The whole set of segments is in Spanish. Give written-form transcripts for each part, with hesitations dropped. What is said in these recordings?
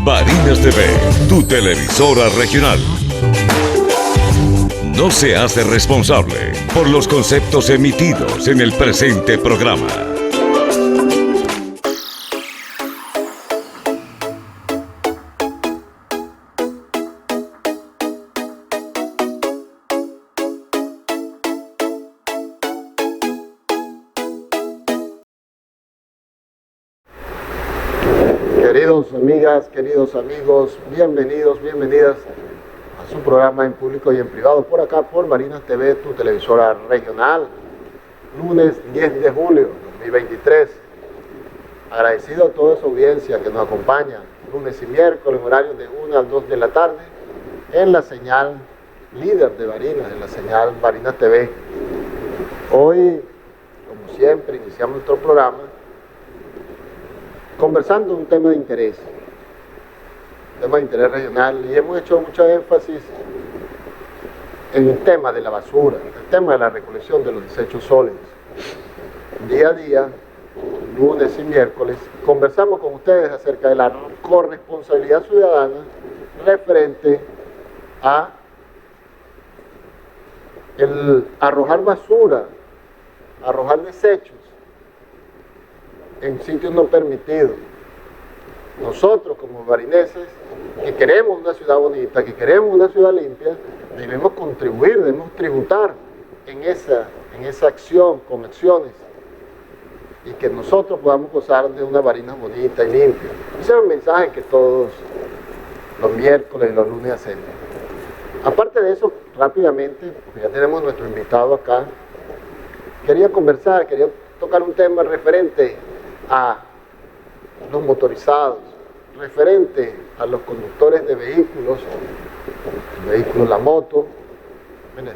Barinas TV, tu televisora regional. No se hace responsable por los conceptos emitidos en el presente programa. Queridos amigas, queridos amigos, bienvenidos, bienvenidas a su programa en público y en privado, por acá por Barinas TV, tu televisora regional, lunes 10 de julio 2023. Agradecido a toda esa audiencia que nos acompaña lunes y miércoles, en horarios de 1 a 2 de la tarde, en la señal líder de Barinas, en la señal Barinas TV. Hoy, como siempre, iniciamos nuestro programa conversando un tema de interés regional, y hemos hecho mucho énfasis en el tema de la basura, el tema de la recolección de los desechos sólidos. Día a día, lunes y miércoles, conversamos con ustedes acerca de la corresponsabilidad ciudadana referente a el arrojar basura, arrojar desechos en sitios no permitidos. Nosotros como barineses, que queremos una ciudad bonita, que queremos una ciudad limpia, debemos contribuir, debemos tributar en esa acción, con acciones, y que nosotros podamos gozar de una Barinas bonita y limpia. Ese es un mensaje que todos los miércoles y los lunes hacemos. Aparte de eso, rápidamente, porque ya tenemos nuestro invitado acá, quería tocar un tema referente a los motorizados, referente a los conductores de vehículos, la moto. Miren,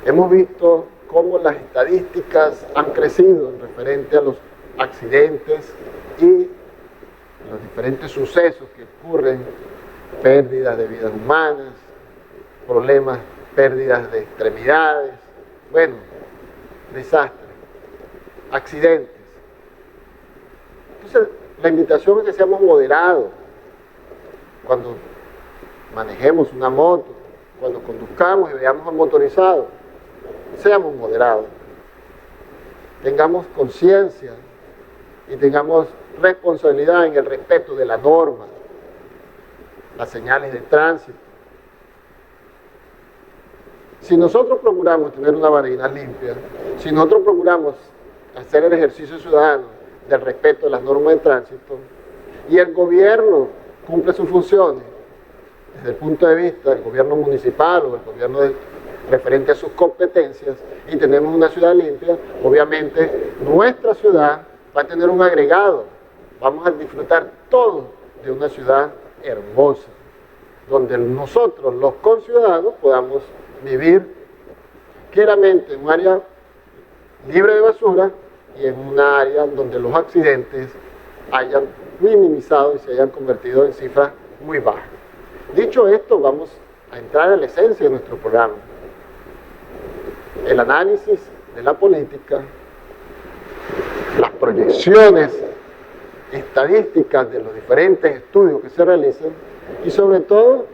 hemos visto cómo las estadísticas han crecido en referente a los accidentes y los diferentes sucesos que ocurren, pérdidas de vidas humanas, problemas, pérdidas de extremidades, bueno, desastres, accidentes. Entonces, la invitación es que seamos moderados cuando manejemos una moto, cuando conduzcamos y veamos a motorizados, seamos moderados, tengamos conciencia y tengamos responsabilidad en el respeto de la norma, las señales de tránsito. Si nosotros procuramos tener una Barinas limpia, si nosotros procuramos hacer el ejercicio ciudadano del respeto de las normas de tránsito, y el gobierno cumple sus funciones desde el punto de vista del gobierno municipal o del gobierno referente a sus competencias, y tenemos una ciudad limpia, obviamente nuestra ciudad va a tener un agregado, vamos a disfrutar todos de una ciudad hermosa, donde nosotros los conciudadanos podamos vivir claramente en un área libre de basura y en un área donde los accidentes hayan minimizado y se hayan convertido en cifras muy bajas. Dicho esto, vamos a entrar en la esencia de nuestro programa. El análisis de la política, las proyecciones estadísticas de los diferentes estudios que se realizan y sobre todo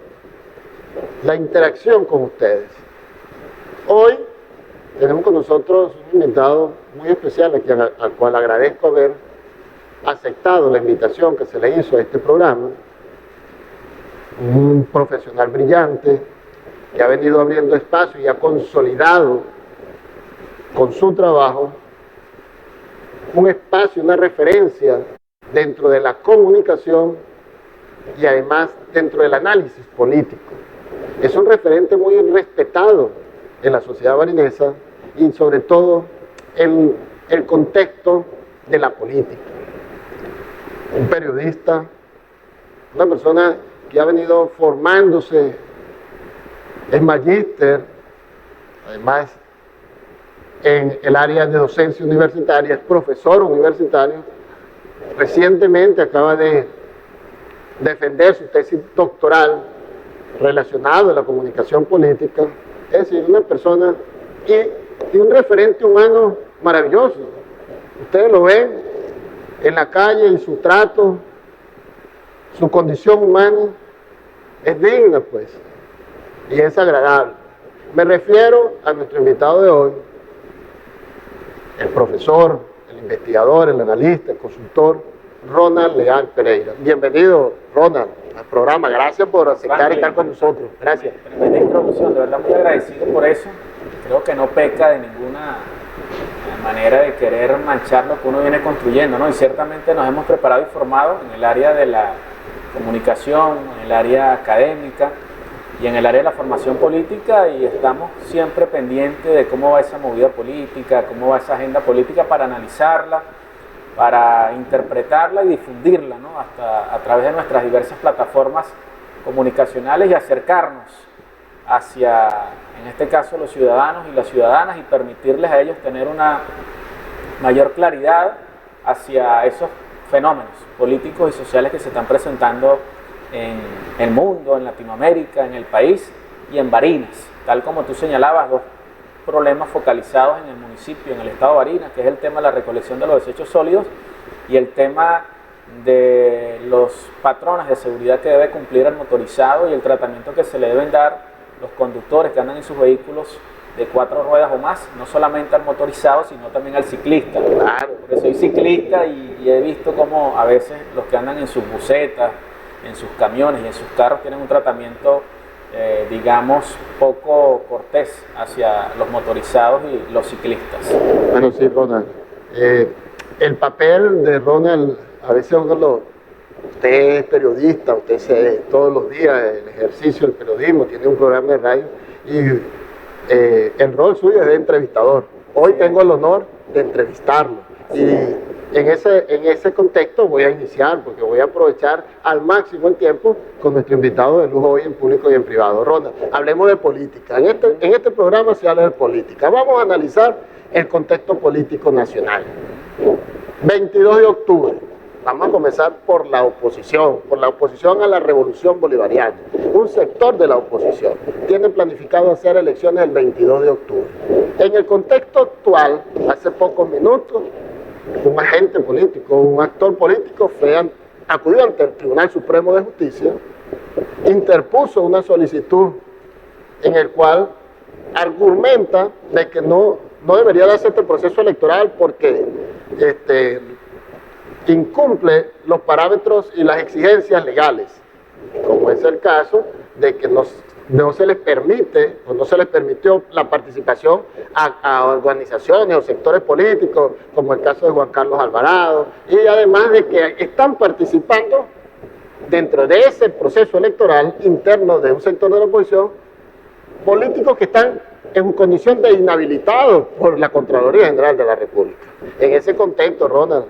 la interacción con ustedes. Hoy tenemos con nosotros un invitado muy especial al cual agradezco haber aceptado la invitación que se le hizo a este programa. Un profesional brillante que ha venido abriendo espacio y ha consolidado con su trabajo un espacio, una referencia dentro de la comunicación y además dentro del análisis político. Es un referente muy respetado en la sociedad barinesa y sobre todo en el contexto de la política. Un periodista, una persona que ha venido formándose, es magíster, además en el área de docencia universitaria, es profesor universitario, recientemente acaba de defender su tesis doctoral relacionada a la comunicación política, es decir, una persona y un referente humano maravilloso. Ustedes lo ven en la calle, en su trato, su condición humana es digna, pues, y es agradable. Me refiero a nuestro invitado de hoy, el profesor, el investigador, el analista, el consultor, Ronald Leal Pereira. Bienvenido, Ronald, al programa. Gracias por aceptar estar con nosotros. Gracias. Tremenda introducción, de verdad muy agradecido por eso. Creo que no peca de ninguna manera de querer manchar lo que uno viene construyendo, ¿no? Y ciertamente nos hemos preparado y formado en el área de la comunicación, en el área académica y en el área de la formación política, y estamos siempre pendientes de cómo va esa movida política, cómo va esa agenda política, para analizarla, para interpretarla y difundirla, ¿no? Hasta a través de nuestras diversas plataformas comunicacionales, y acercarnos hacia, en este caso, los ciudadanos y las ciudadanas, y permitirles a ellos tener una mayor claridad hacia esos fenómenos políticos y sociales que se están presentando en el mundo, en Latinoamérica, en el país y en Barinas. Tal como tú señalabas, dos problemas focalizados en el municipio, en el estado de Barinas, que es el tema de la recolección de los desechos sólidos y el tema de los patrones de seguridad que debe cumplir el motorizado y el tratamiento que se le deben dar los conductores que andan en sus vehículos de 4 ruedas o más, no solamente al motorizado, sino también al ciclista. Claro, porque soy ciclista y he visto cómo a veces los que andan en sus busetas, en sus camiones y en sus carros tienen un tratamiento, digamos, poco cortés hacia los motorizados y los ciclistas. Bueno, sí, Ronald. El papel de Ronald, a veces usted es periodista, usted hace todos los días el ejercicio del periodismo, tiene un programa de radio, y el rol suyo es de entrevistador. Hoy tengo el honor de entrevistarlo, y en ese contexto voy a iniciar, porque voy a aprovechar al máximo el tiempo con nuestro invitado de lujo hoy en público y en privado. Ronald, hablemos de política. En este programa se habla de política. Vamos a analizar el contexto político nacional. 22 de octubre. Vamos a comenzar por la oposición a la revolución bolivariana. Un sector de la oposición tiene planificado hacer elecciones el 22 de octubre. En el contexto actual, hace pocos minutos, un agente político, un actor político acudió ante el Tribunal Supremo de Justicia, interpuso una solicitud en el cual argumenta de que no debería darse este proceso electoral porque incumple los parámetros y las exigencias legales, como es el caso de que no se les permite o no se les permitió la participación a organizaciones o sectores políticos, como el caso de Juan Carlos Alvarado, y además de que están participando dentro de ese proceso electoral interno de un sector de la oposición, políticos que están en condición de inhabilitados por la Contraloría General de la República. En ese contexto, Ronald,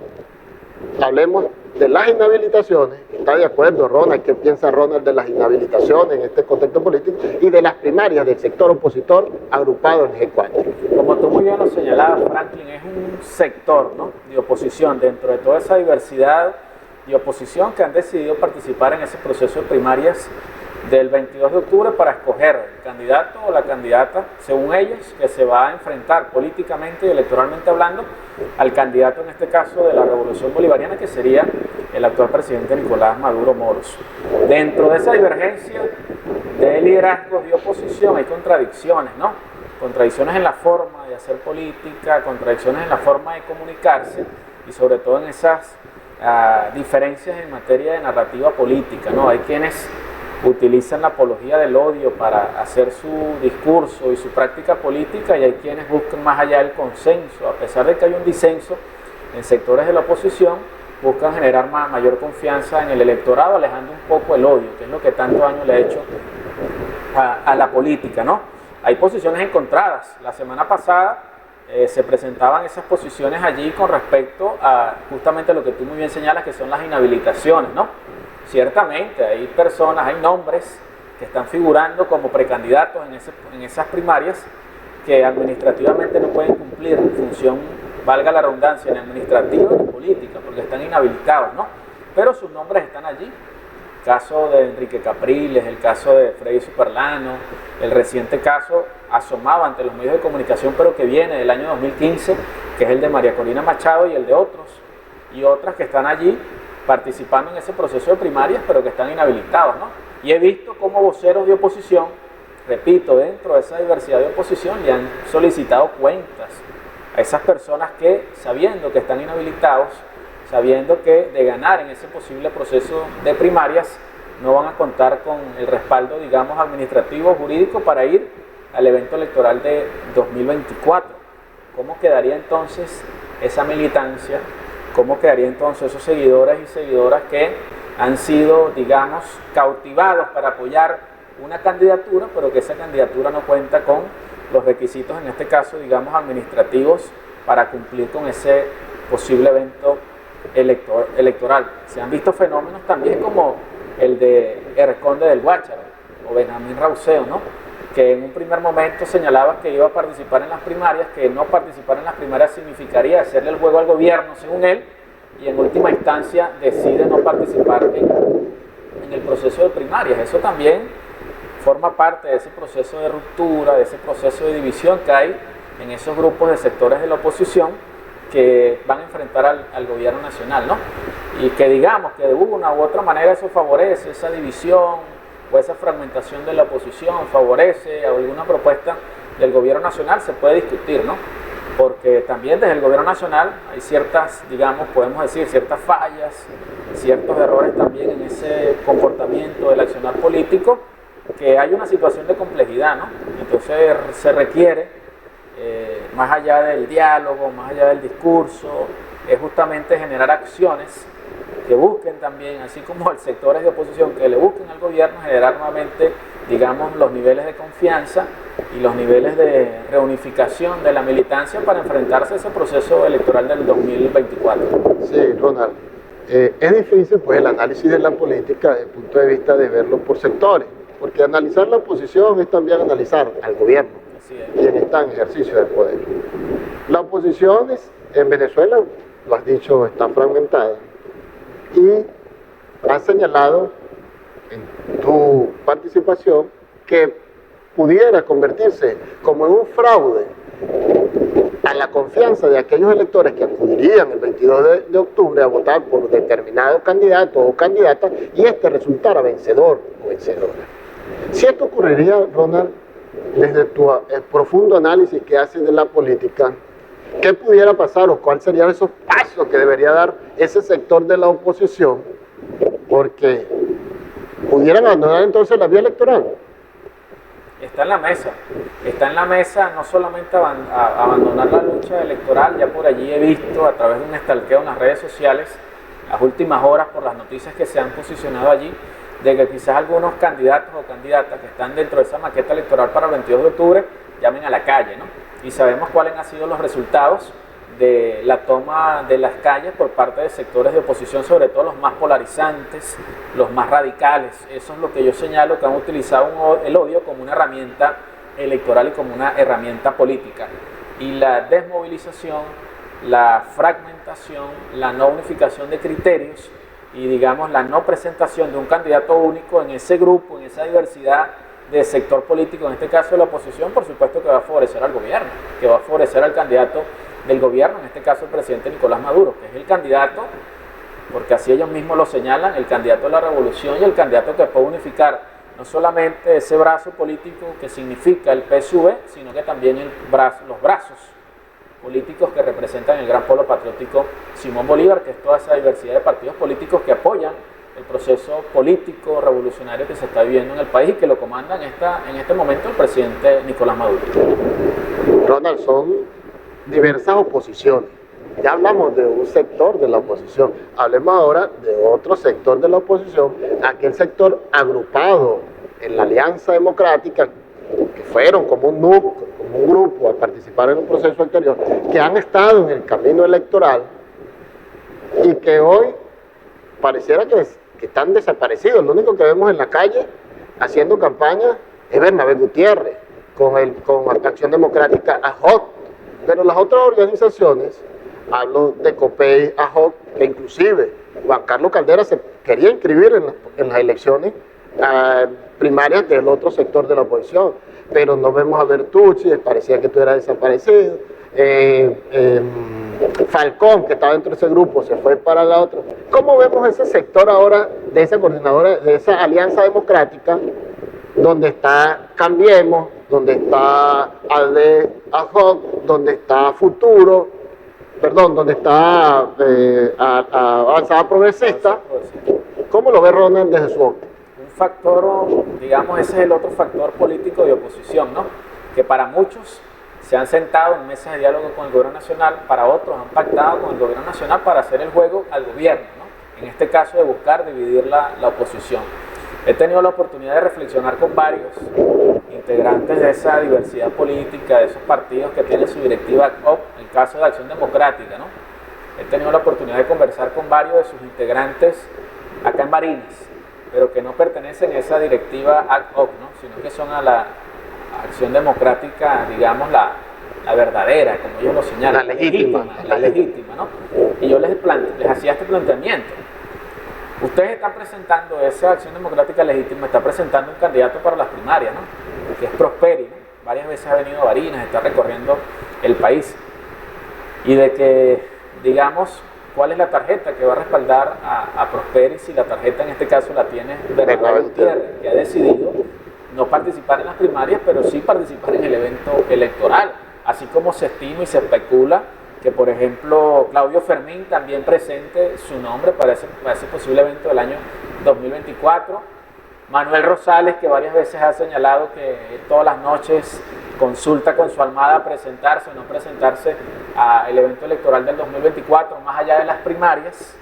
hablemos de las inhabilitaciones. ¿Está de acuerdo, Ronald? ¿Qué piensa Ronald de las inhabilitaciones en este contexto político y de las primarias del sector opositor agrupado en el G4? Como tú muy bien lo señalabas, Franklin, es un sector, ¿no?, de oposición dentro de toda esa diversidad de oposición que han decidido participar en ese proceso de primarias del 22 de octubre para escoger el candidato o la candidata, según ellos, que se va a enfrentar políticamente y electoralmente hablando al candidato, en este caso, de la Revolución Bolivariana, que sería el actual presidente Nicolás Maduro Moros. Dentro de esa divergencia de liderazgos y oposición hay contradicciones, ¿no? Contradicciones en la forma de hacer política, contradicciones en la forma de comunicarse y sobre todo en esas diferencias en materia de narrativa política, ¿no? Hay quienes utilizan la apología del odio para hacer su discurso y su práctica política, y hay quienes buscan más allá del consenso. A pesar de que hay un disenso en sectores de la oposición, buscan generar mayor confianza en el electorado, alejando un poco el odio, que es lo que tanto daño le ha hecho a la política, ¿no? Hay posiciones encontradas. La semana pasada se presentaban esas posiciones allí con respecto a justamente lo que tú muy bien señalas, que son las inhabilitaciones, ¿no? Ciertamente hay personas, hay nombres que están figurando como precandidatos en esas primarias que administrativamente no pueden cumplir función, valga la redundancia, en administrativa y política, porque están inhabilitados, ¿no? Pero sus nombres están allí. El caso de Enrique Capriles, el caso de Freddy Superlano, el reciente caso asomado ante los medios de comunicación, pero que viene del año 2015, que es el de María Corina Machado y el de otros y otras que están allí participando en ese proceso de primarias, pero que están inhabilitados, ¿no? Y he visto cómo voceros de oposición, repito, dentro de esa diversidad de oposición, le han solicitado cuentas a esas personas que, sabiendo que están inhabilitados, sabiendo que de ganar en ese posible proceso de primarias, no van a contar con el respaldo, digamos, administrativo o jurídico para ir al evento electoral de 2024. ¿Cómo quedaría entonces esa militancia? ¿Cómo quedaría entonces esos seguidores y seguidoras que han sido, digamos, cautivados para apoyar una candidatura, pero que esa candidatura no cuenta con los requisitos, en este caso, digamos, administrativos, para cumplir con ese posible evento electoral? Se han visto fenómenos también como el de El Conde del Guácharo o Benjamín Rauseo, ¿no? Que en un primer momento señalaba que iba a participar en las primarias, que no participar en las primarias significaría hacerle el juego al gobierno, según él, y en última instancia decide no participar en el proceso de primarias. Eso también forma parte de ese proceso de ruptura, de ese proceso de división que hay en esos grupos de sectores de la oposición que van a enfrentar al gobierno nacional, ¿no? Y que digamos que de una u otra manera eso favorece esa división o esa fragmentación de la oposición, favorece alguna propuesta del gobierno nacional, se puede discutir, ¿no? Porque también desde el gobierno nacional hay ciertas, digamos, podemos decir, ciertas fallas, ciertos errores también en ese comportamiento del accionar político, que hay una situación de complejidad, ¿no? Entonces se requiere, más allá del diálogo, más allá del discurso, es justamente generar acciones que busquen también, así como el sectores de oposición que le busquen al gobierno, generar nuevamente, digamos, los niveles de confianza y los niveles de reunificación de la militancia para enfrentarse a ese proceso electoral del 2024. Sí, Ronald. Es difícil pues el análisis de la política desde el punto de vista de verlo por sectores, porque analizar la oposición es también analizar al gobierno, quien está en ejercicio del poder. La oposición en Venezuela, lo has dicho, está fragmentada. Y has señalado en tu participación que pudiera convertirse como en un fraude a la confianza de aquellos electores que acudirían el 22 de octubre a votar por determinado candidato o candidata y este resultara vencedor o vencedora. Si esto ocurriría, Ronald, desde tu profundo análisis que haces de la política, ¿qué pudiera pasar o cuáles serían esos pasos que debería dar ese sector de la oposición? Porque pudieran abandonar entonces la vía electoral. Está en la mesa no solamente abandonar la lucha electoral. Ya por allí he visto a través de un estalqueo en las redes sociales, las últimas horas por las noticias que se han posicionado allí, de que quizás algunos candidatos o candidatas que están dentro de esa maqueta electoral para el 22 de octubre llamen a la calle, ¿no? Y sabemos cuáles han sido los resultados de la toma de las calles por parte de sectores de oposición, sobre todo los más polarizantes, los más radicales. Eso es lo que yo señalo, que han utilizado el odio como una herramienta electoral y como una herramienta política. Y la desmovilización, la fragmentación, la no unificación de criterios y, digamos, la no presentación de un candidato único en ese grupo, en esa diversidad de sector político, en este caso de la oposición, por supuesto que va a favorecer al gobierno, que va a favorecer al candidato del gobierno, en este caso el presidente Nicolás Maduro, que es el candidato, porque así ellos mismos lo señalan, el candidato de la revolución y el candidato que puede unificar no solamente ese brazo político que significa el PSUV, sino que también los brazos políticos que representan el gran pueblo patriótico Simón Bolívar, que es toda esa diversidad de partidos políticos que apoyan el proceso político revolucionario que se está viviendo en el país y que lo comanda en este momento el presidente Nicolás Maduro. Ronald, son diversas oposiciones. Ya hablamos de un sector de la oposición, hablemos ahora de otro sector de la oposición, aquel sector agrupado en la Alianza Democrática, que fueron como un núcleo, como un grupo a participar en un proceso anterior, que han estado en el camino electoral y que hoy pareciera que están desaparecidos. Lo único que vemos en la calle haciendo campaña es Bernabé Gutiérrez con Acción Democrática AJOC, pero las otras organizaciones, hablo de COPEI, AJOC, que inclusive Juan Carlos Caldera se quería inscribir en las elecciones primarias del otro sector de la oposición, pero no vemos a Bertucci, parecía que tú eras desaparecido. Falcón, que estaba dentro de ese grupo, se fue para la otra. ¿Cómo vemos ese sector ahora de esa coordinadora, de esa alianza democrática, donde está Cambiemos, donde está ALDE ad hoc, donde está Futuro, donde está Avanzada Progresista? ¿Cómo lo ve Ronald desde su óptica? Un factor, digamos, ese es el otro factor político de oposición, ¿no? Que para muchos se han sentado en mesas de diálogo con el gobierno nacional, para otros han pactado con el gobierno nacional para hacer el juego al gobierno, ¿no? En este caso de buscar dividir la oposición. He tenido la oportunidad de reflexionar con varios integrantes de esa diversidad política, de esos partidos que tienen su directiva ACOP, el caso de Acción Democrática, ¿no? He tenido la oportunidad de conversar con varios de sus integrantes acá en Barinas, pero que no pertenecen a esa directiva ACOP, ¿no? Sino que son a la Acción Democrática, digamos, la verdadera, como ellos lo señalan, la legítima, ¿no? Y yo les hacía este planteamiento. Ustedes están presentando, esa Acción Democrática Legítima está presentando un candidato para las primarias, ¿no? Que es Prosperi, ¿no? Varias veces ha venido a Barinas, está recorriendo el país. Y de que, digamos, ¿cuál es la tarjeta que va a respaldar a Prosperi? Si la tarjeta en este caso la tiene Bernabé Gutiérrez, que ha decidido no participar en las primarias, pero sí participar en el evento electoral. Así como se estima y se especula que, por ejemplo, Claudio Fermín también presente su nombre para ese posible evento del año 2024. Manuel Rosales, que varias veces ha señalado que todas las noches consulta con su almada presentarse o no presentarse al evento electoral del 2024, más allá de las primarias,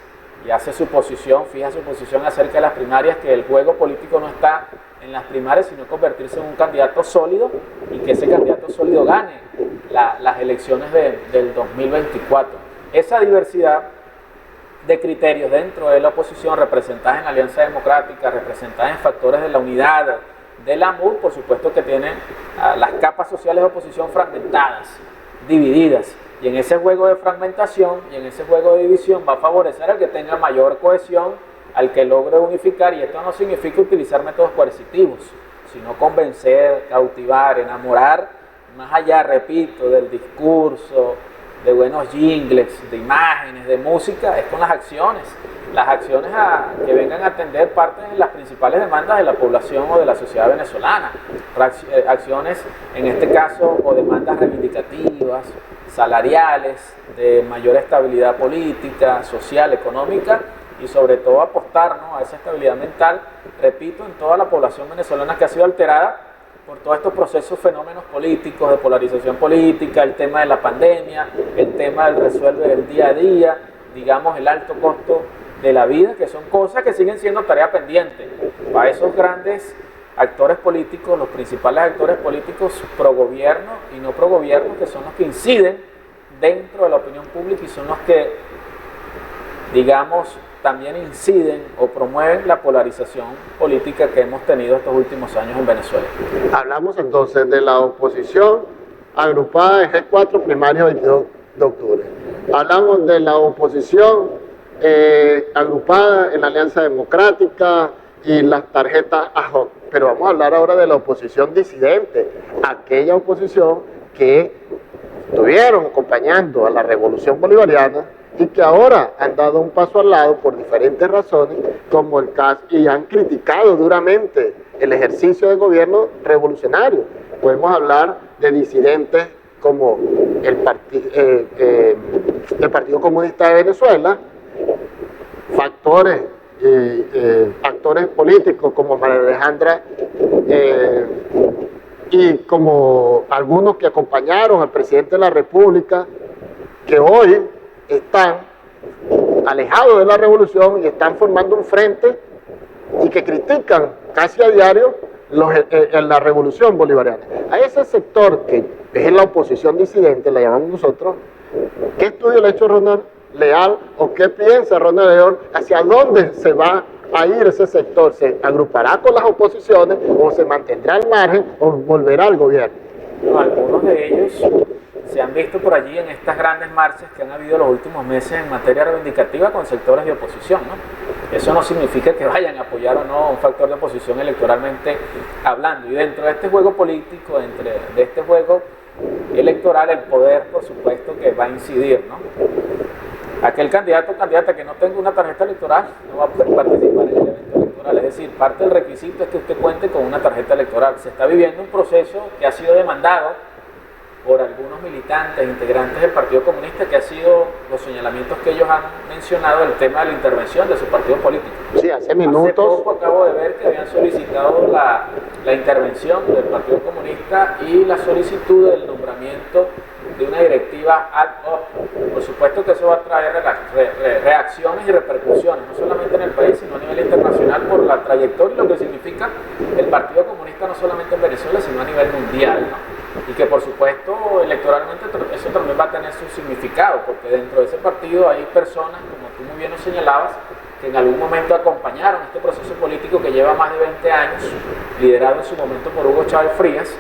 y hace su posición, fija su posición acerca de las primarias, que el juego político no está en las primarias, sino convertirse en un candidato sólido y que ese candidato sólido gane las elecciones del 2024. Esa diversidad de criterios dentro de la oposición, representadas en la Alianza Democrática, representadas en factores de la unidad de la MUD, por supuesto que tienen las capas sociales de oposición fragmentadas, divididas, y en ese juego de fragmentación y en ese juego de división va a favorecer al que tenga mayor cohesión, al que logre unificar, y esto no significa utilizar métodos coercitivos, sino convencer, cautivar, enamorar, más allá, repito, del discurso, de buenos jingles, de imágenes, de música, es con las acciones que vengan a atender parte de las principales demandas de la población o de la sociedad venezolana, acciones en este caso o demandas reivindicativas, salariales, de mayor estabilidad política, social, económica, y sobre todo apostar, ¿no?, a esa estabilidad mental, repito, en toda la población venezolana que ha sido alterada por todos estos procesos, fenómenos políticos, de polarización política, el tema de la pandemia, el tema del resuelve del día a día, digamos, el alto costo de la vida, que son cosas que siguen siendo tarea pendiente para esos grandes actores políticos, los principales actores políticos pro gobierno y no pro gobierno, que son los que inciden dentro de la opinión pública y son los que, digamos, también inciden o promueven la polarización política que hemos tenido estos últimos años en Venezuela. Hablamos entonces de la oposición agrupada en G4 primaria 22 de octubre. Hablamos de la oposición agrupada en la Alianza Democrática y las tarjetas ad hoc. Pero vamos a hablar ahora de la oposición disidente, aquella oposición que estuvieron acompañando a la Revolución Bolivariana y que ahora han dado un paso al lado por diferentes razones, como el caso, y han criticado duramente el ejercicio del gobierno revolucionario. Podemos hablar de disidentes como el Partido Comunista de Venezuela, actores políticos como María Alejandra y como algunos que acompañaron al presidente de la República, que hoy están alejados de la revolución y están formando un frente y que critican casi a diario la revolución bolivariana. A ese sector que es la oposición disidente, la llamamos nosotros, ¿qué estudio le ha hecho Ronald Leal o qué piensa Ronald Leal hacia dónde se va a ir ese sector? ¿Se agrupará con las oposiciones o se mantendrá al margen o volverá al gobierno? No, algunos de ellos se han visto por allí en estas grandes marchas que han habido los últimos meses en materia reivindicativa con sectores de oposición, ¿no? Eso no significa que vayan a apoyar o no a un factor de oposición electoralmente hablando. Y dentro de este juego político, de este juego electoral, el poder, por supuesto, que va a incidir, ¿no? Aquel candidato o candidata que no tenga una tarjeta electoral no va a poder participar en el evento electoral. Es decir, parte del requisito es que usted cuente con una tarjeta electoral. Se está viviendo un proceso que ha sido demandado por algunos militantes, integrantes del Partido Comunista, que ha sido los señalamientos que ellos han mencionado del tema de la intervención de su partido político. Sí, hace minutos. Hace poco acabo de ver que habían solicitado la intervención del Partido Comunista y la solicitud del nombramiento de una directiva ad hoc. Por supuesto que eso va a traer reacciones y repercusiones, no solamente en el país, sino a nivel internacional, por la trayectoria y lo que significa el Partido Comunista, no solamente en Venezuela, sino a nivel mundial, ¿no? Y que por supuesto electoralmente eso también va a tener su significado, porque dentro de ese partido hay personas, como tú muy bien lo señalabas, que en algún momento acompañaron este proceso político que lleva más de 20 años, liderado en su momento por Hugo Chávez Frías,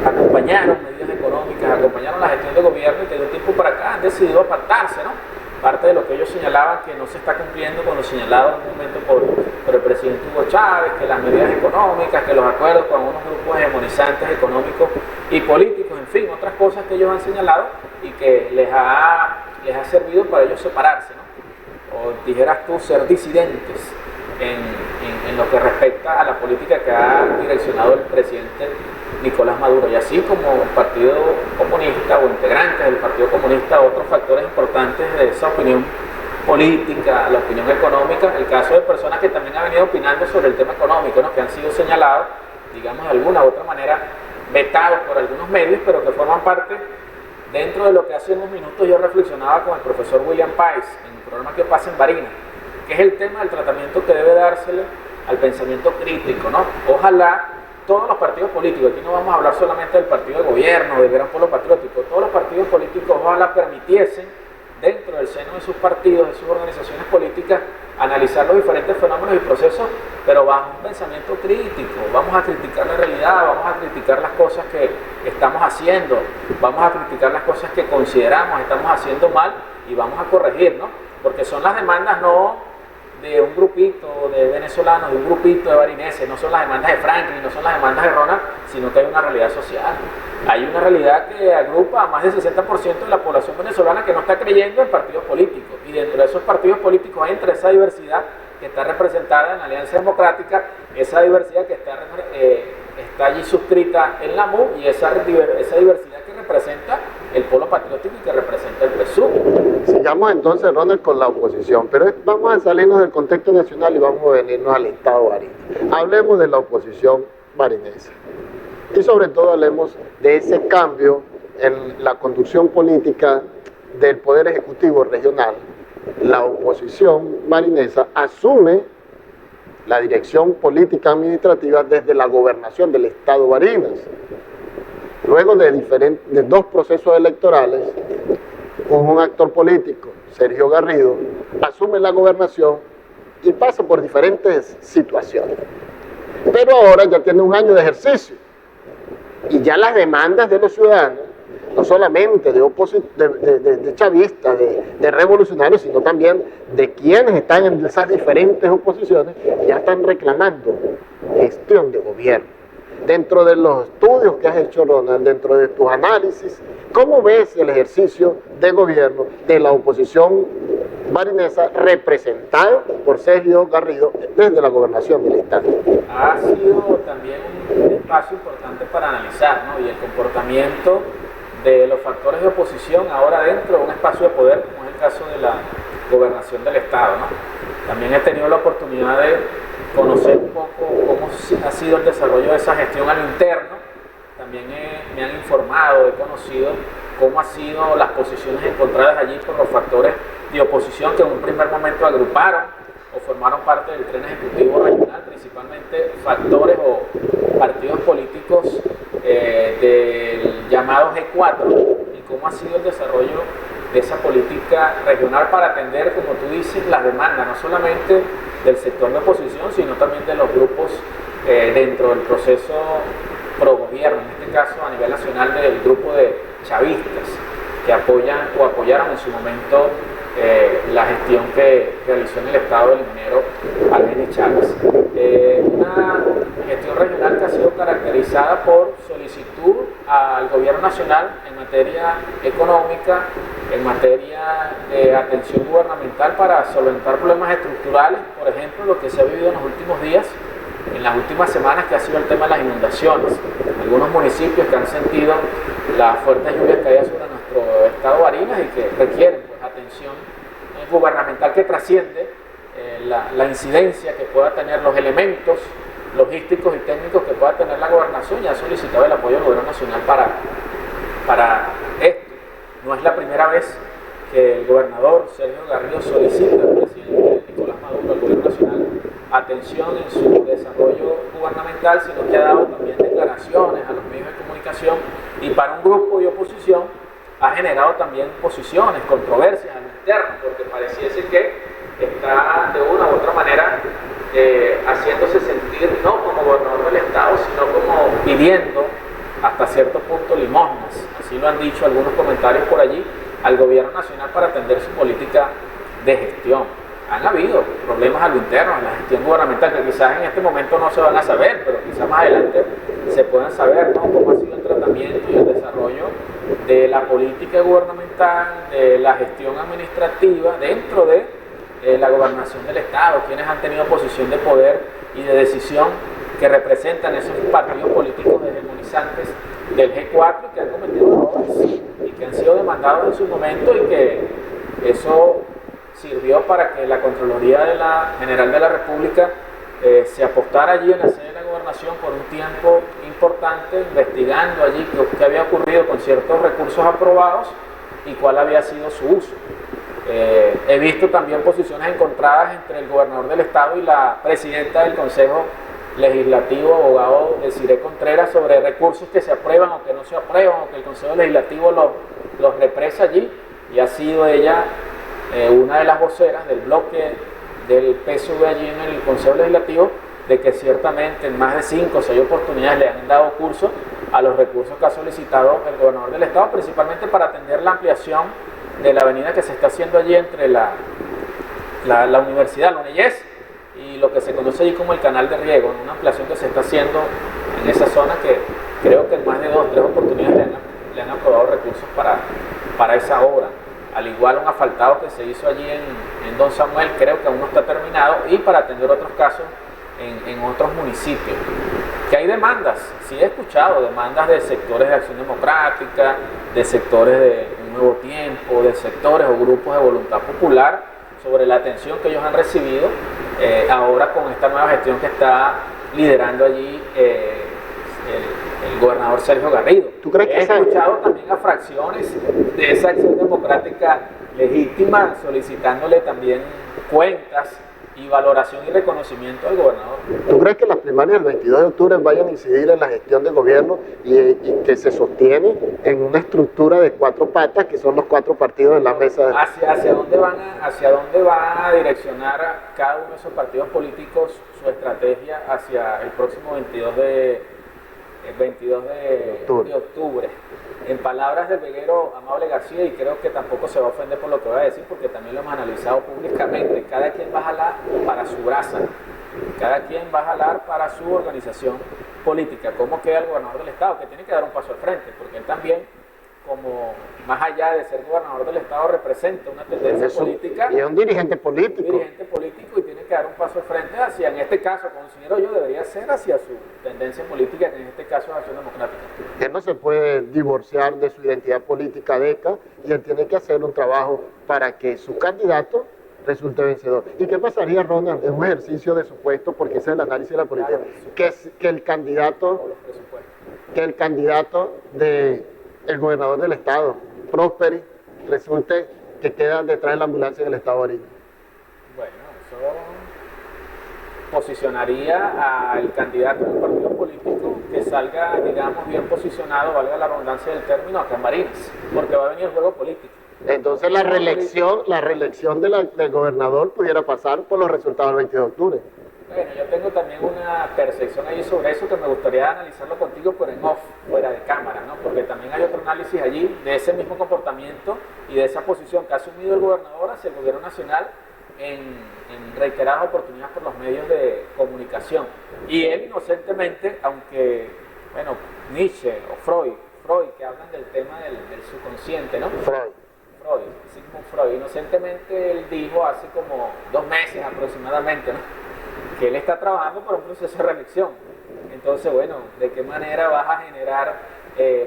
acompañaron medidas económicas, acompañaron la gestión de gobierno, y que de un tiempo para acá han decidido apartarse, ¿no? Parte de lo que ellos señalaban que no se está cumpliendo con lo señalado en un momento por el presidente Hugo Chávez, que las medidas económicas, que los acuerdos con unos grupos hegemonizantes económicos y políticos, en fin, otras cosas que ellos han señalado y que les ha servido para ellos separarse, ¿no? O dijeras tú, ser disidentes en lo que respecta a la política que ha direccionado el presidente Nicolás Maduro, y así como el Partido Comunista o integrantes del Partido Comunista, otros factores importantes de esa opinión política, la opinión económica, el caso de personas que también han venido opinando sobre el tema económico, ¿no? Que han sido señalados, digamos, de alguna u otra manera, vetados por algunos medios, pero que forman parte dentro de lo que hace unos minutos yo reflexionaba con el profesor William Pais en el programa Que Pasa en Barinas, que es el tema del tratamiento que debe dársele al pensamiento crítico, ¿no? Ojalá todos los partidos políticos, aquí no vamos a hablar solamente del partido de gobierno, del Gran Polo Patriótico, todos los partidos políticos ojalá permitiesen, dentro del seno de sus partidos, de sus organizaciones políticas, analizar los diferentes fenómenos y procesos, pero bajo un pensamiento crítico. Vamos a criticar la realidad, vamos a criticar las cosas que estamos haciendo, vamos a criticar las cosas que consideramos estamos haciendo mal y vamos a corregir, ¿no? Porque son las demandas no de un grupito de venezolanos, de un grupito de barineses, no son las demandas de Franklin, no son las demandas de Ronald, sino que hay una realidad social. Hay una realidad que agrupa a más del 60% de la población venezolana que no está creyendo en partidos políticos, y dentro de esos partidos políticos entra esa diversidad que está representada en la Alianza Democrática, esa diversidad que está allí suscrita en la MU, y esa diversidad que representa el Polo Patriótico y que representa el PSUV. Sigamos entonces, Ronald, con la oposición, pero vamos a salirnos del contexto nacional y vamos a venirnos al Estado Barinas. Hablemos de la oposición barinesa y sobre todo hablemos de ese cambio en la conducción política del Poder Ejecutivo Regional. La oposición barinesa asume la dirección política administrativa desde la gobernación del Estado Barinas. Luego de dos procesos electorales, un actor político, Sergio Garrido, asume la gobernación y pasa por diferentes situaciones. Pero ahora ya tiene un año de ejercicio y ya las demandas de los ciudadanos, no solamente de chavistas, de revolucionarios, sino también de quienes están en esas diferentes oposiciones, ya están reclamando gestión de gobierno. Dentro de los estudios que has hecho, Ronald, dentro de tus análisis, ¿cómo ves el ejercicio de gobierno de la oposición barinesa representada por Sergio Garrido desde la gobernación del Estado? Ha sido también un espacio importante para analizar, ¿no? Y el comportamiento de los factores de oposición ahora dentro de un espacio de poder, como es el caso de la gobernación del Estado, ¿no? También he tenido la oportunidad de conocer un poco cómo ha sido el desarrollo de esa gestión a lo interno. También me han informado, he conocido cómo han sido las posiciones encontradas allí por los factores de oposición que en un primer momento agruparon o formaron parte del tren ejecutivo regional, principalmente factores o partidos políticos del llamado G4, y cómo ha sido el desarrollo de esa política regional para atender, como tú dices, las demandas, no solamente del sector de oposición, sino también de los grupos dentro del proceso pro gobierno, en este caso a nivel nacional del grupo de chavistas que apoyan o apoyaron en su momento la gestión que realizó en el Estado el ingeniero Argenis Chávez. Una gestión regional que ha sido caracterizada por solicitud al gobierno nacional en materia económica, en materia de atención gubernamental para solventar problemas estructurales, por ejemplo, lo que se ha vivido en los últimos días, en las últimas semanas, que ha sido el tema de las inundaciones. Algunos municipios que han sentido las fuertes lluvias caídas sobre nuestro estado Barinas y que requieren pues, atención gubernamental que trasciende la incidencia que pueda tener, los elementos logísticos y técnicos que pueda tener la gobernación, y ha solicitado el apoyo del gobierno nacional para esto. No es la primera vez que el gobernador Sergio Garrido solicita al presidente Nicolás Maduro, al gobierno nacional, atención en su desarrollo gubernamental, sino que ha dado también declaraciones a los medios de comunicación, y para un grupo de oposición ha generado también posiciones, controversias al interno, porque pareciese que está de una u otra manera haciéndose sentir no como gobernador del estado, sino como pidiendo hasta cierto punto limosnas, así lo han dicho algunos comentarios por allí, al gobierno nacional para atender su política de gestión. Han habido problemas a lo interno en la gestión gubernamental que quizás en este momento no se van a saber, pero quizás más adelante se puedan saber, ¿no?, cómo ha sido el tratamiento y el desarrollo de la política gubernamental, de la gestión administrativa dentro de la gobernación del Estado, quienes han tenido posición de poder y de decisión que representan esos partidos políticos hegemonizantes del G4 y que han cometido errores y que han sido demandados en su momento, y que eso sirvió para que la Contraloría General de la República se apostara allí en la sede de la gobernación por un tiempo importante, investigando allí qué había ocurrido con ciertos recursos aprobados y cuál había sido su uso. He visto también posiciones encontradas entre el gobernador del estado y la presidenta del Consejo Legislativo, abogado Desiree Contreras, sobre recursos que se aprueban o que no se aprueban, o que el Consejo Legislativo los represa allí, y ha sido ella una de las voceras del bloque del PSV allí en el Consejo Legislativo, de que ciertamente en más de 5 o 6 oportunidades le han dado curso a los recursos que ha solicitado el gobernador del estado, principalmente para atender la ampliación de la avenida que se está haciendo allí entre la universidad, la UNEYES, y lo que se conoce allí como el canal de riego, una ampliación que se está haciendo en esa zona, que creo que en más de 2 o 3 oportunidades le han aprobado recursos para esa obra. Al igual un asfaltado que se hizo allí en Don Samuel, creo que aún no está terminado, y para atender otros casos en otros municipios. Que hay demandas, sí he escuchado demandas de sectores de Acción Democrática, de sectores de Un Nuevo Tiempo, de sectores o grupos de voluntad popular sobre la atención que ellos han recibido ahora con esta nueva gestión que está liderando allí el gobernador Sergio Garrido. ¿Tú crees que he escuchado también a fracciones de esa Acción Democrática legítima solicitándole también cuentas y valoración y reconocimiento al gobernador? ¿Tú crees que las primarias del 22 de octubre vayan a incidir en la gestión del gobierno y que se sostiene en una estructura de 4 patas, que son los 4 partidos en la mesa? ¿Hacia dónde va a direccionar cada uno de esos partidos políticos su estrategia hacia el próximo 22 de octubre? En palabras del veguero Amable García, y creo que tampoco se va a ofender por lo que voy a decir, porque también lo hemos analizado públicamente, cada quien va a jalar para su brasa, cada quien va a jalar para su organización política. ¿Cómo queda el gobernador del estado? Que tiene que dar un paso al frente, porque él también, como más allá de ser gobernador del estado, representa una tendencia política. Y es un dirigente político. Y tiene que dar un paso al frente hacia, en este caso, considero yo, debería ser hacia su tendencia política, que en este caso es Acción Democrática. Él no se puede divorciar de su identidad política DECA, y él tiene que hacer un trabajo para que su candidato resulte vencedor. ¿Y qué pasaría, Ronald? Es un ejercicio de supuesto, porque ese es el análisis de la política, claro, que el candidato del gobernador del estado, Prosperi, resulte que queda detrás de la ambulancia en el estado de Barinas. Bueno, eso posicionaría al candidato del partido político que salga, digamos, bien posicionado, valga la redundancia del término, acá en Barinas, porque va a venir el juego político. Entonces la reelección del gobernador pudiera pasar por los resultados del 22 de octubre. Bueno, yo tengo también una percepción allí sobre eso que me gustaría analizarlo contigo, pero en off, fuera de cámara, ¿no? Porque también hay otro análisis allí de ese mismo comportamiento y de esa posición que ha asumido el gobernador hacia el gobierno nacional en reiteradas oportunidades por los medios de comunicación. Y él inocentemente, aunque, bueno, Nietzsche o Freud Freud, que hablan del tema del subconsciente, ¿no? Freud. Sigmund Freud. Inocentemente él dijo hace como 2 meses aproximadamente, ¿no?, que él está trabajando por un proceso de reelección. Entonces, bueno, ¿de qué manera vas a generar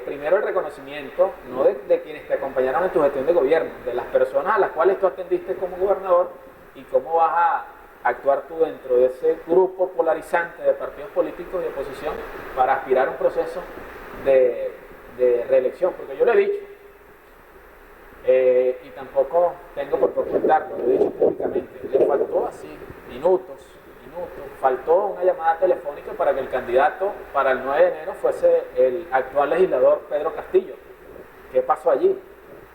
primero el reconocimiento, no de quienes te acompañaron en tu gestión de gobierno, de las personas a las cuales tú atendiste como gobernador, y cómo vas a actuar tú dentro de ese grupo polarizante de partidos políticos de oposición para aspirar a un proceso de reelección? Porque yo lo he dicho, y tampoco tengo por qué ocultarlo, lo he dicho públicamente, le faltó así minutos, faltó una llamada telefónica para que el candidato para el 9 de enero fuese el actual legislador Pedro Castillo. ¿Qué pasó allí?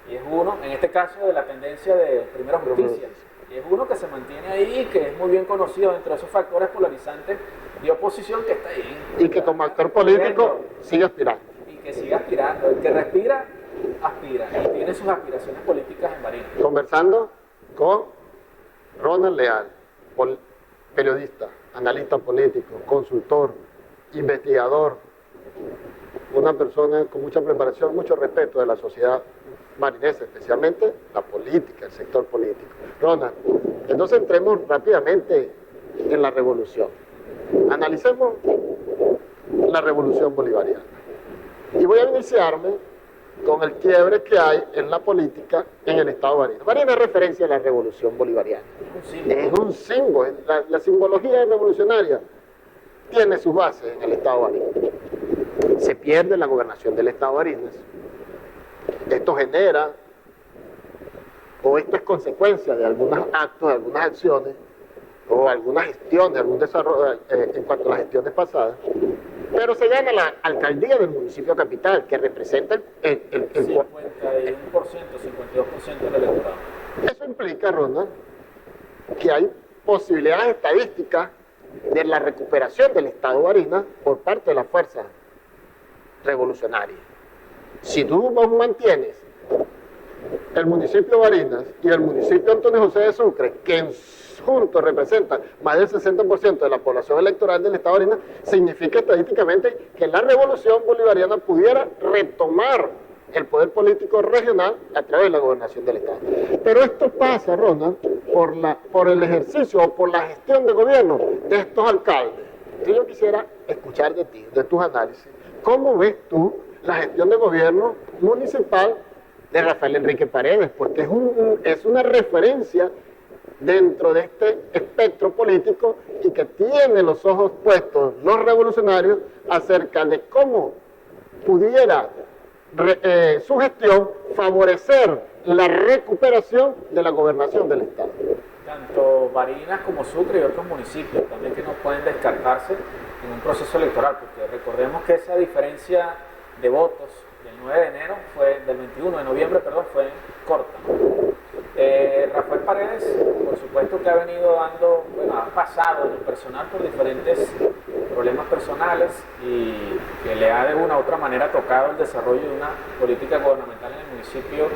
Y es uno, en este caso, de la tendencia de Primera Justicia, y es uno que se mantiene ahí y que es muy bien conocido dentro de esos factores polarizantes de oposición que está ahí. Y que como actor político sigue aspirando. Y que sigue aspirando. El que respira, aspira. Y tiene sus aspiraciones políticas en Barinas. Conversando con Ronald Leal, periodista, analista político, consultor, investigador, una persona con mucha preparación, mucho respeto de la sociedad marinesa, especialmente la política, el sector político. Ronald, entonces entremos rápidamente en la revolución. Analicemos la revolución bolivariana. Y voy a iniciarme con el quiebre que hay en la política en el estado de Barinas. Barinas es referencia a la revolución bolivariana. Es un símbolo. La simbología revolucionaria tiene sus bases en el estado de Barinas. Se pierde la gobernación del estado de Barinas. Esto genera, o esto es consecuencia de algunos actos, de algunas acciones, o algunas gestiones, algún desarrollo en cuanto a las gestiones pasadas. Pero se gana la alcaldía del municipio capital, que representa el 51%, 52% del electorado. Eso implica, Ronald, que hay posibilidades estadísticas de la recuperación del estado de Barinas por parte de las fuerzas revolucionarias. Si tú mantienes el municipio de Barinas y el municipio Antonio José de Sucre, que juntos representan más del 60% de la población electoral del estado de Barinas, significa estadísticamente que la revolución bolivariana pudiera retomar el poder político regional a través de la gobernación del estado. Pero esto pasa, Ronald, por el ejercicio o por la gestión de gobierno de estos alcaldes. Entonces yo quisiera escuchar de ti, de tus análisis, ¿cómo ves tú la gestión de gobierno municipal de Rafael Enrique Paredes? Porque es una referencia dentro de este espectro político y que tiene los ojos puestos los revolucionarios acerca de cómo pudiera su gestión favorecer la recuperación de la gobernación del estado. Tanto Barinas como Sucre y otros municipios también que no pueden descartarse en un proceso electoral, porque recordemos que esa diferencia de votos del 9 de enero del 21 de noviembre, fue corta. Rafael Paredes, por supuesto que ha venido ha pasado en lo personal por diferentes problemas personales y que le ha de una u otra manera tocado el desarrollo de una política gubernamental en el municipio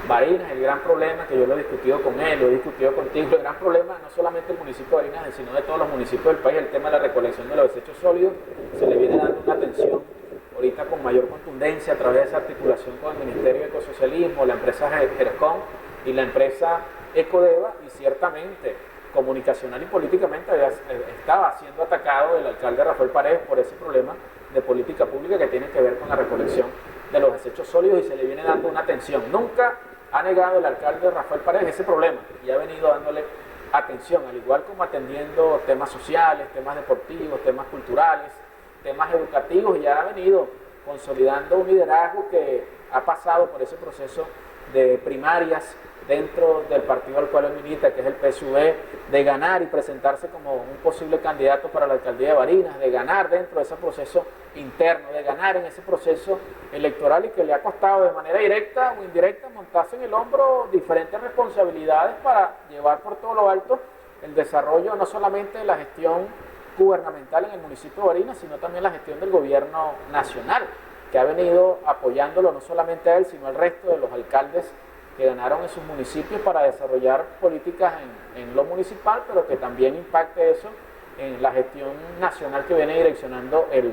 Barinas. El gran problema, que yo lo he discutido con él, lo he discutido contigo, el gran problema no solamente del municipio de Barinas, sino de todos los municipios del país, el tema de la recolección de los desechos sólidos. Se le viene dando una atención ahorita con mayor contundencia a través de esa articulación con el Ministerio de Ecosocialismo, la empresa GERCOM y la empresa Ecodeva, y ciertamente comunicacional y políticamente estaba siendo atacado el alcalde Rafael Paredes por ese problema de política pública que tiene que ver con la recolección de los desechos sólidos, y se le viene dando una atención. Nunca ha negado el alcalde Rafael Paredes ese problema y ha venido dándole atención, al igual como atendiendo temas sociales, temas deportivos, temas culturales, temas educativos, y ha venido consolidando un liderazgo que ha pasado por ese proceso de primarias dentro del partido al cual él milita, que es el PSUV, de ganar y presentarse como un posible candidato para la alcaldía de Barinas, de ganar dentro de ese proceso interno, de ganar en ese proceso electoral, y que le ha costado de manera directa o indirecta montarse en el hombro diferentes responsabilidades para llevar por todo lo alto el desarrollo no solamente de la gestión gubernamental en el municipio de Barinas, sino también la gestión del gobierno nacional, que ha venido apoyándolo no solamente a él, sino al resto de los alcaldes que ganaron en sus municipios para desarrollar políticas en lo municipal, pero que también impacte eso en la gestión nacional que viene direccionando el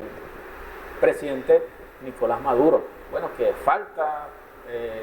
presidente Nicolás Maduro. bueno, que falta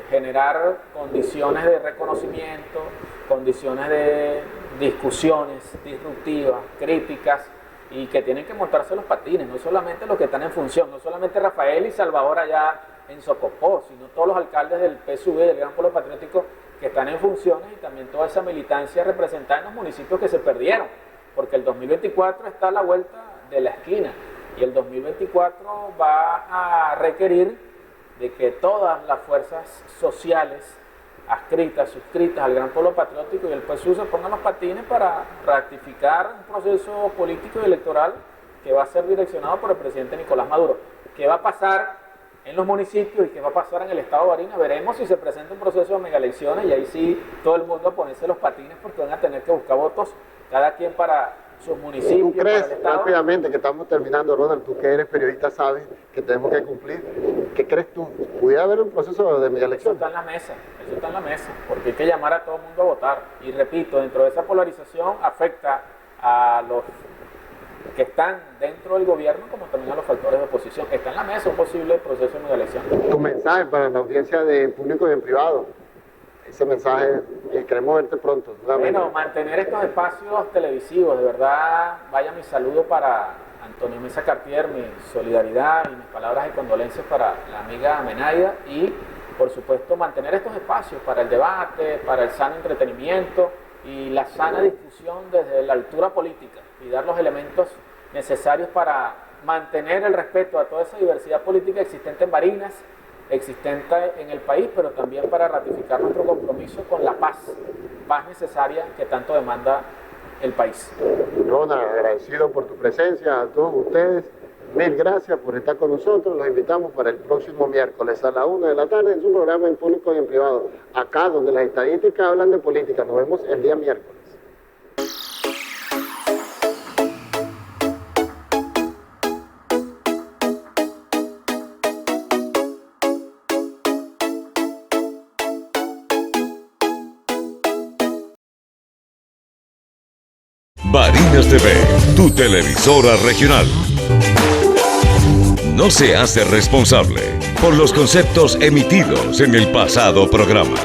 generar condiciones de reconocimiento, condiciones de discusiones disruptivas, críticas, y que tienen que montarse los patines, no solamente los que están en función, no solamente Rafael y Salvador allá en Socopó, sino todos los alcaldes del PSUV, del Gran Polo Patriótico, que están en funciones, y también toda esa militancia representada en los municipios que se perdieron, porque el 2024 está a la vuelta de la esquina, y el 2024 va a requerir de que todas las fuerzas sociales adscritas, suscritas al Gran Polo Patriótico y el PSUV se pongan los patines para ratificar un proceso político y electoral que va a ser direccionado por el presidente Nicolás Maduro. ¿Qué va a pasar en los municipios y qué va a pasar en el estado de Barinas? Veremos si se presenta un proceso de megaelecciones, y ahí sí todo el mundo a ponerse los patines, porque van a tener que buscar votos cada quien para sus municipios. ¿Tú crees, rápidamente, que estamos terminando, Ronald, tú que eres periodista sabes que tenemos que cumplir? ¿Qué crees tú? ¿Pudiera haber un proceso de megaelección? Eso está en la mesa, porque hay que llamar a todo el mundo a votar. Y repito, dentro de esa polarización afecta a los que están dentro del gobierno como también a los factores de oposición. Está en la mesa un posible proceso de megaelección. Tu mensaje para la audiencia de público y en privado. Ese mensaje, queremos verte pronto. Bueno, mantener estos espacios televisivos, de verdad, vaya mi saludo para Antonio Mesa Cartier, mi solidaridad y mis palabras de condolencias para la amiga Menaida, y por supuesto mantener estos espacios para el debate, para el sano entretenimiento y la sana discusión desde la altura política, y dar los elementos necesarios para mantener el respeto a toda esa diversidad política existente en Barinas, existente en el país, pero también para ratificar nuestro compromiso con la paz necesaria que tanto demanda el país. Ronald, agradecido por tu presencia, a todos ustedes, mil gracias por estar con nosotros. Los invitamos para el próximo miércoles a la 1 de la tarde en su programa En Público y en Privado, acá donde las estadísticas hablan de política. Nos vemos el día miércoles. Barinas TV, tu televisora regional. No se hace responsable por los conceptos emitidos en el pasado programa.